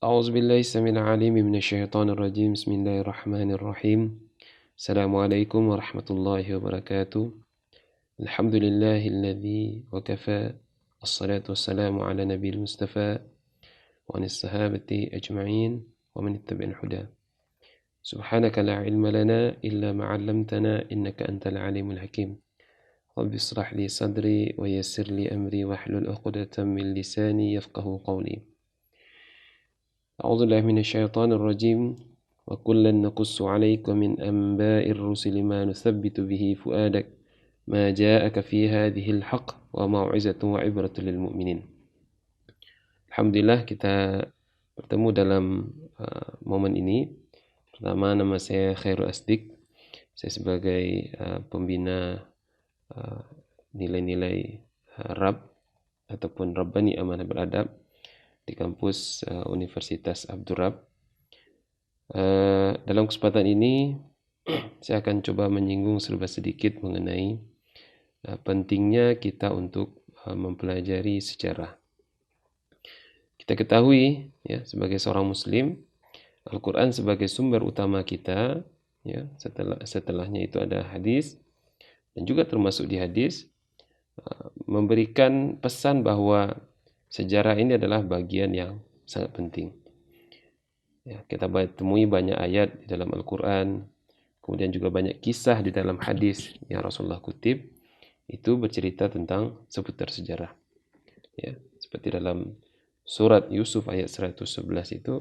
أعوذ بالله السميع العليم من الشيطان الرجيم بسم الله الرحمن الرحيم السلام عليكم ورحمة الله وبركاته الحمد لله الذي وكفى الصلاة والسلام على نبي المصطفى وعن الصحابة أجمعين ومن اتبع الهدى سبحانك لا علم لنا إلا ما علمتنا إنك أنت العليم الحكيم رب اشرح لي صدري ويسر لي أمري واحلل عقدة من لساني يفقه قولي أعوذ بالله من الشيطان الرجيم وكلا نقص عليك من أنباء الرسل ما نثبت به فؤادك ما جاءك في هذه الحق وموعظة وعبرة للمؤمنين. Alhamdulillah kita bertemu dalam momen ini. Pertama, nama saya Khairul Asdik. Saya sebagai pembina nilai-nilai RAB ataupun Rabbani Amanah Beradab di kampus Universitas Abdurrab. Dalam kesempatan ini saya akan coba menyinggung serba sedikit mengenai pentingnya kita untuk mempelajari sejarah. Kita ketahui ya, sebagai seorang muslim, Al-Quran sebagai sumber utama kita, ya, setelahnya itu ada hadis, dan juga termasuk di hadis memberikan pesan bahwa sejarah ini adalah bagian yang sangat penting. Ya, kita temui banyak ayat di dalam Al-Quran, kemudian juga banyak kisah di dalam hadis yang Rasulullah kutip, itu bercerita tentang seputar sejarah. Ya, seperti dalam surat Yusuf ayat 111 itu,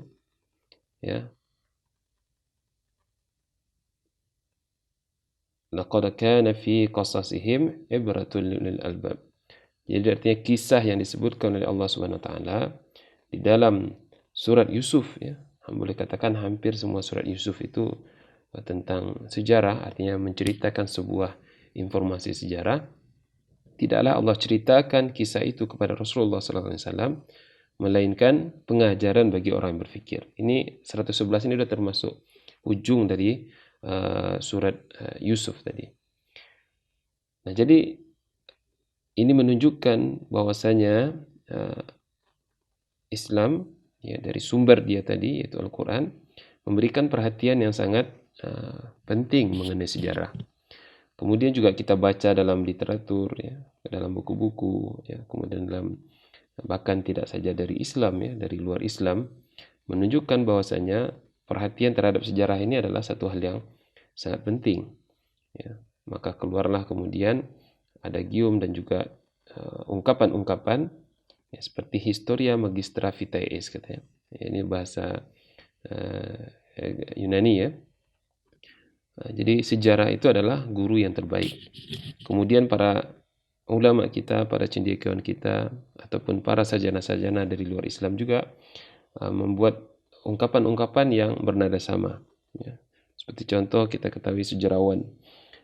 ya, laqad kana fi qasasihim ibratun lil albab. Jadi artinya kisah yang disebutkan oleh Allah Subhanahu wa taala di dalam surat Yusuf, ya, boleh katakan hampir semua surat Yusuf itu tentang sejarah, artinya menceritakan sebuah informasi sejarah. Tidaklah Allah ceritakan kisah itu kepada Rasulullah SAW, melainkan pengajaran bagi orang yang berfikir. Ini 111 ini sudah termasuk ujung dari surat Yusuf tadi. Nah, jadi ini menunjukkan bahwasanya Islam, ya, dari sumber dia tadi yaitu Al-Quran, memberikan perhatian yang sangat penting mengenai sejarah. Kemudian juga kita baca dalam literatur, ya, dalam buku-buku, ya, kemudian bahkan tidak saja dari Islam, ya, dari luar Islam, menunjukkan bahwasanya perhatian terhadap sejarah ini adalah satu hal yang sangat penting. Ya. Maka keluarlah kemudian adagium dan juga ungkapan-ungkapan, ya, seperti Historia Magistra Vitae Est katanya. Ya, ini bahasa Yunani, ya. Jadi sejarah itu adalah guru yang terbaik. Kemudian para ulama kita, para cendekiawan kita, ataupun para sarjana-sarjana dari luar Islam juga membuat ungkapan-ungkapan yang bernada sama. Ya. Seperti contoh kita ketahui sejarawan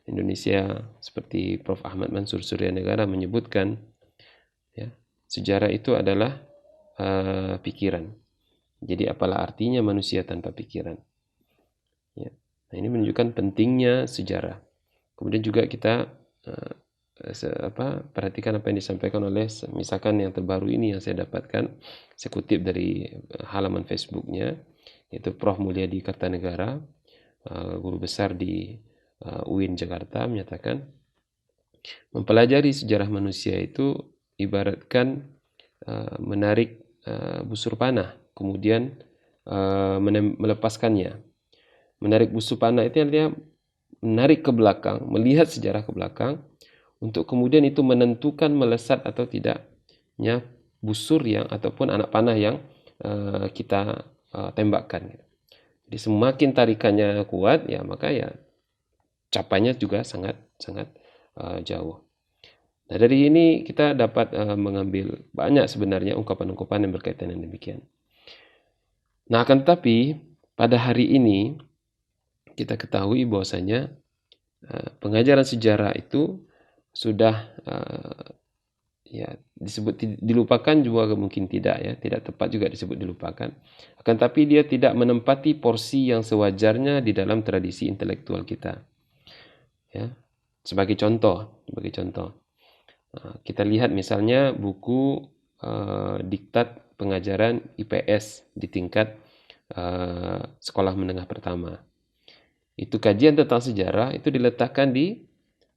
Indonesia seperti Prof. Ahmad Mansur Suryanegara menyebutkan, ya, sejarah itu adalah pikiran. Jadi apalah artinya manusia tanpa pikiran? Ya. Nah, ini menunjukkan pentingnya sejarah. Kemudian juga kita perhatikan apa yang disampaikan oleh, misalkan yang terbaru ini yang saya dapatkan, saya kutip dari halaman Facebooknya, yaitu Prof. Mulyadi Kartanegara, guru besar di UIN Jakarta, menyatakan mempelajari sejarah manusia itu ibaratkan menarik busur panah, kemudian melepaskannya. Menarik busur panah itu artinya menarik ke belakang, melihat sejarah ke belakang, untuk kemudian itu menentukan melesat atau tidaknya busur yang ataupun anak panah yang kita tembakkan. Jadi semakin tarikannya kuat, ya, maka ya capainya juga sangat jauh. Nah, dari ini kita dapat mengambil banyak sebenarnya ungkapan-ungkapan yang berkaitan dengan demikian. Nah, akan tetapi pada hari ini kita ketahui bahwasanya pengajaran sejarah itu sudah ya disebut dilupakan juga mungkin tidak, ya, tidak tepat juga disebut dilupakan. Akan tapi dia tidak menempati porsi yang sewajarnya di dalam tradisi intelektual kita. Ya, sebagai contoh, kita lihat misalnya buku Diktat pengajaran IPS di tingkat sekolah menengah pertama. Itu kajian tentang sejarah itu diletakkan di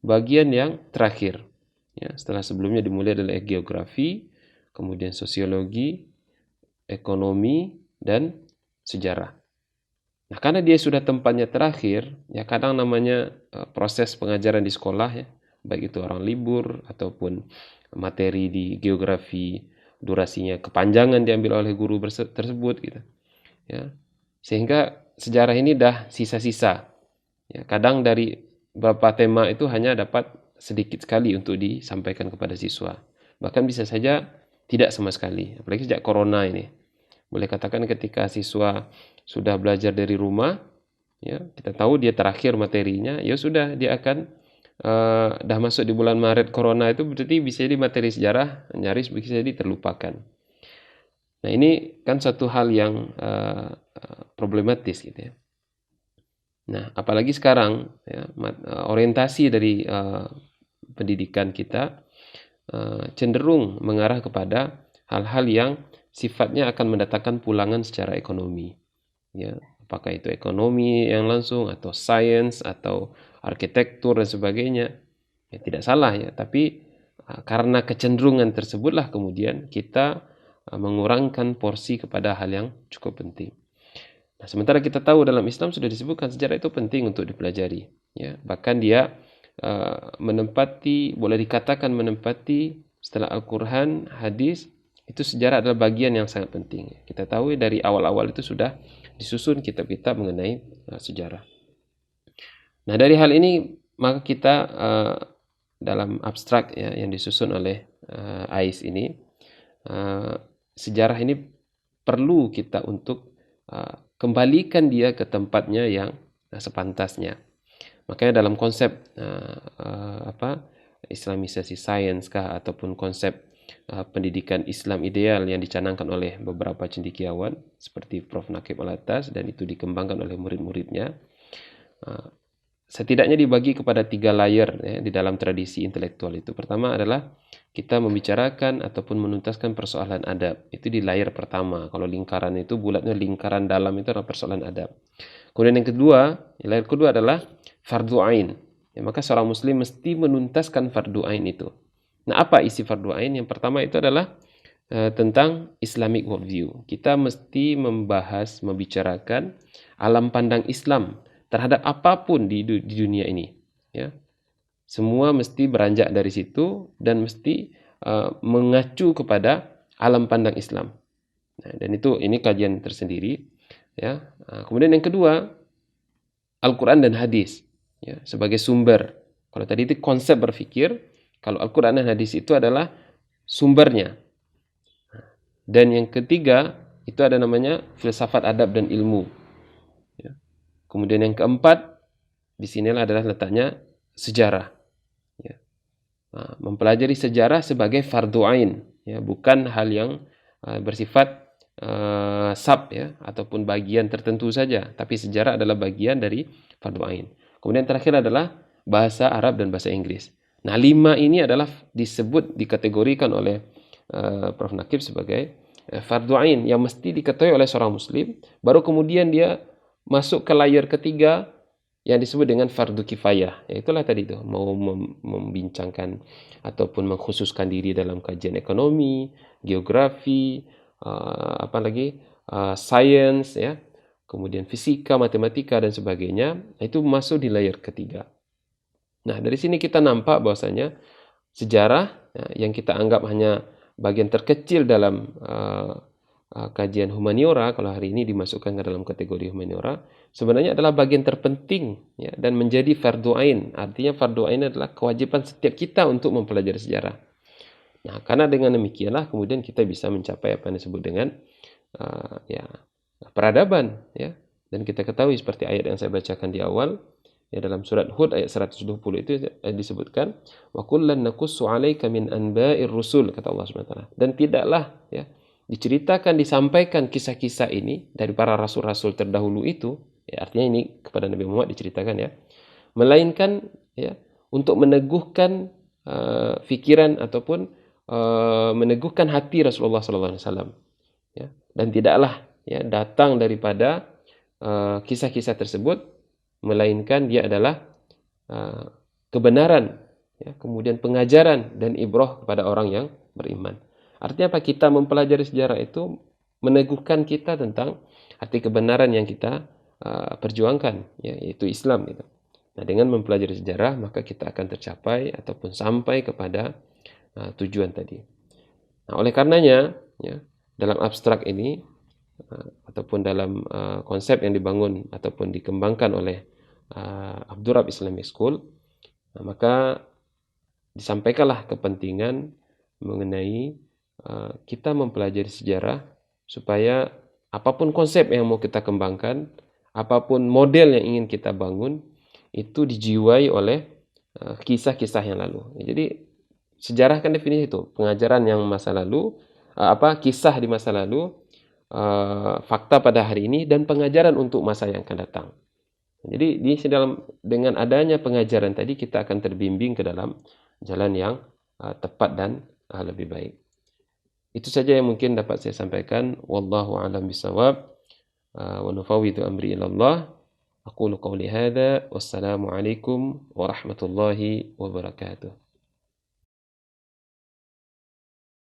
bagian yang terakhir. Ya, setelah sebelumnya dimulai adalah geografi, kemudian sosiologi, ekonomi, dan sejarah. Nah, karena dia sudah tempatnya terakhir, ya kadang namanya proses pengajaran di sekolah ya, baik itu orang libur ataupun materi di geografi durasinya kepanjangan diambil oleh guru tersebut gitu. Ya. Sehingga sejarah ini dah sisa-sisa. Ya, kadang dari beberapa tema itu hanya dapat sedikit sekali untuk disampaikan kepada siswa. Bahkan bisa saja tidak sama sekali, apalagi sejak corona ini. Boleh katakan ketika siswa sudah belajar dari rumah, ya kita tahu dia terakhir materinya, ya sudah dia akan dah masuk di bulan Maret corona itu berarti bisa jadi materi sejarah nyaris bisa jadi terlupakan. Nah ini kan satu hal yang problematis gitu ya. Nah apalagi sekarang ya, orientasi dari pendidikan kita cenderung mengarah kepada hal-hal yang sifatnya akan mendatangkan pulangan secara ekonomi. Ya, apakah itu ekonomi yang langsung atau sains atau arsitektur dan sebagainya. Ya, tidak salah ya, tapi karena kecenderungan tersebutlah kemudian kita mengurangkan porsi kepada hal yang cukup penting. Nah, sementara kita tahu dalam Islam sudah disebutkan sejarah itu penting untuk dipelajari. Ya, bahkan dia menempati, boleh dikatakan menempati setelah Al-Quran, hadis, itu sejarah adalah bagian yang sangat penting. Kita tahu dari awal-awal itu sudah disusun kitab-kitab mengenai sejarah. Nah dari hal ini maka kita dalam abstrak ya, yang disusun oleh AIS ini, sejarah ini perlu kita untuk kembalikan dia ke tempatnya yang sepantasnya. Makanya dalam konsep islamisasi sains kah ataupun konsep pendidikan Islam ideal yang dicanangkan oleh beberapa cendekiawan seperti Prof. Naqib Al-Attas dan itu dikembangkan oleh murid-muridnya, setidaknya dibagi kepada 3 layer ya, di dalam tradisi intelektual itu. Pertama adalah kita membicarakan ataupun menuntaskan persoalan adab. Itu di layer pertama. Kalau lingkaran itu bulatnya lingkaran dalam itu adalah persoalan adab. Kemudian yang kedua, layer kedua adalah fardu ain. Ya, maka seorang muslim mesti menuntaskan fardu ain itu. Nah, apa isi fardu ain? Yang pertama itu adalah tentang Islamic worldview. Kita mesti membicarakan alam pandang Islam terhadap apapun di dunia ini. Ya. Semua mesti beranjak dari situ dan mesti mengacu kepada alam pandang Islam. Nah, dan ini kajian tersendiri. Ya. Kemudian yang kedua, Al-Quran dan hadis ya, sebagai sumber. Kalau tadi itu konsep berpikir, kalau Al-Quran dan hadis itu adalah sumbernya. Dan yang ketiga, itu ada namanya filsafat adab dan ilmu. Ya. Kemudian yang keempat, di sinilah adalah letaknya sejarah. Ya. Nah, mempelajari sejarah sebagai fardu ain, ya, bukan hal yang bersifat ya, ataupun bagian tertentu saja, tapi sejarah adalah bagian dari fardu ain. Kemudian terakhir adalah bahasa Arab dan bahasa Inggris. Nah, 5 ini adalah dikategorikan oleh Prof. Naqib sebagai fardu ain yang mesti diketahui oleh seorang muslim, baru kemudian dia masuk ke layer ketiga yang disebut dengan fardu kifayah. Ya, itulah tadi itu, mau membincangkan ataupun mengkhususkan diri dalam kajian ekonomi, geografi, sains ya, kemudian fisika, matematika dan sebagainya, itu masuk di layer ketiga. Nah, dari sini kita nampak bahwasanya sejarah ya, yang kita anggap hanya bagian terkecil dalam kajian humaniora, kalau hari ini dimasukkan ke dalam kategori humaniora, sebenarnya adalah bagian terpenting ya, dan menjadi fardu ain. Artinya fardu ain adalah kewajiban setiap kita untuk mempelajari sejarah. Nah, karena dengan demikianlah kemudian kita bisa mencapai apa yang disebut dengan peradaban ya. Dan kita ketahui seperti ayat yang saya bacakan di awal ya, dalam surat Hud ayat 120 itu disebutkan wa kullan naqussu 'alaika min anba'ir rusul, kata Allah Subhanahu wa taala. Dan tidaklah ya diceritakan, disampaikan kisah-kisah ini dari para rasul-rasul terdahulu itu, ya, artinya ini kepada Nabi Muhammad diceritakan ya, melainkan ya untuk meneguhkan pikiran ataupun meneguhkan hati Rasulullah sallallahu alaihi wasallam. ya, dan tidaklah ya datang daripada kisah-kisah tersebut, melainkan dia adalah kebenaran, ya, kemudian pengajaran dan ibrah kepada orang yang beriman. Artinya apa? Kita mempelajari sejarah itu meneguhkan kita tentang arti kebenaran yang kita perjuangkan, ya, yaitu Islam gitu. Nah, dengan mempelajari sejarah maka kita akan tercapai ataupun sampai kepada tujuan tadi. Nah, oleh karenanya, ya, dalam abstrak ini ataupun dalam konsep yang dibangun ataupun dikembangkan oleh Abdurrab Islamic School, maka disampaikanlah kepentingan mengenai kita mempelajari sejarah supaya apapun konsep yang mau kita kembangkan, apapun model yang ingin kita bangun, itu dijiwai oleh kisah-kisah yang lalu. Jadi sejarah kan definisi itu, pengajaran yang masa lalu, kisah di masa lalu, fakta pada hari ini, dan pengajaran untuk masa yang akan datang. Jadi dengan adanya pengajaran tadi kita akan terbimbing ke dalam jalan yang tepat dan lebih baik. Itu saja yang mungkin dapat saya sampaikan. Wallahu a'lam bishawab. Wa nufawwidu amri ila Allah. Aqulu qawli hadza wassalamu alaikum warahmatullahi wabarakatuh.